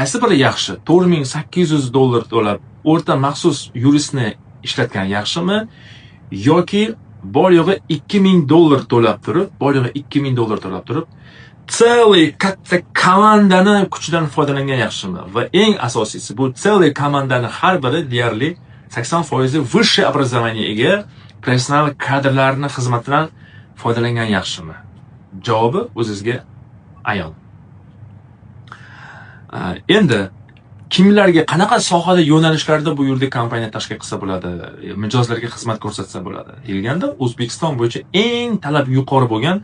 qaysi biri yaxshi? $4800 to'lab o'rta maxsus yuristni ishlatgan yaxshimi yoki bor yo'g'i $2000 to'lab turib, целый katta komandani kuchidan foydalangan yaxshimi? Va eng asosiysi, bu целый komandani har biri deyarli 80% высшее образование ega professional kadrlarning xizmatidan foydalangan yaxshimi? Javobi o'zingizga ayon. Endi kimlarga qanaqa sohada yo'nalishlarda bu yuridik kompaniya tashkil qilsa bo'ladi, mijozlarga xizmat ko'rsatsa bo'ladi deganda, O'zbekiston bo'yicha eng talab yuqori bo'lgan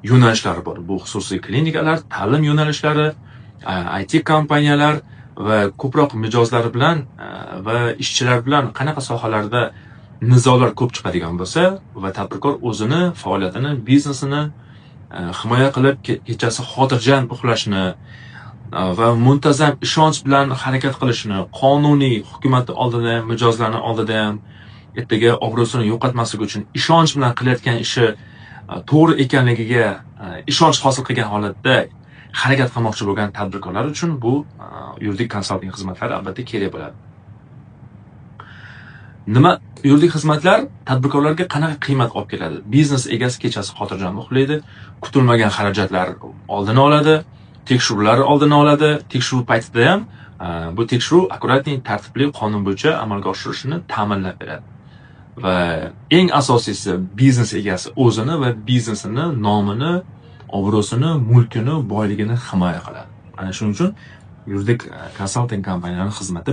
yo'nalishlar bor. Bu xususiy klinikalar, ta'lim yo'nalishlari, IT kompaniyalar va ko'proq mijozlar bilan va ishchilar bilan qanaqa sohalarda nizolar ko'p chiqadigan bo'lsa va tadbirkor o'zini faoliyatini, biznesini himoya qilib, kechasi xotirjam uxlashni va muntazam ishonch bilan harakat qilishni, qonuniy hukumat oldida, mijozlarni oldida ham ertaga obro'sini yo'qotmaslik uchun ishonch bilan qilayotgan ishi to'g'ri ekanligiga ishonch hosil qilgan holatda harakat qilmoqchi bo'lgan tadbirkorlar uchun bu yuridik konsalting xizmatlari albatta kerak bo'ladi. Nima yuridik xizmatlar tadbirkorlarga qanaqa qiymat olib keladi? Biznes egasi kechasi xotirjam uxlaydi, kutilmagan xarajatlar oldini oladi, tekshiruvlar oldini oladi, tekshiruv paytida ham bu tekshiruv akkuratli, tartibli, qonun bo'yicha amalga oshirishini ta'minlab beradi. Va eng asosiysi biznes egasi o'zini va biznesini, nomini, obro'sini, mulkini, boyligini himoya qiladi. Ana shuning uchun yuridik konsalting kompaniyaning xizmati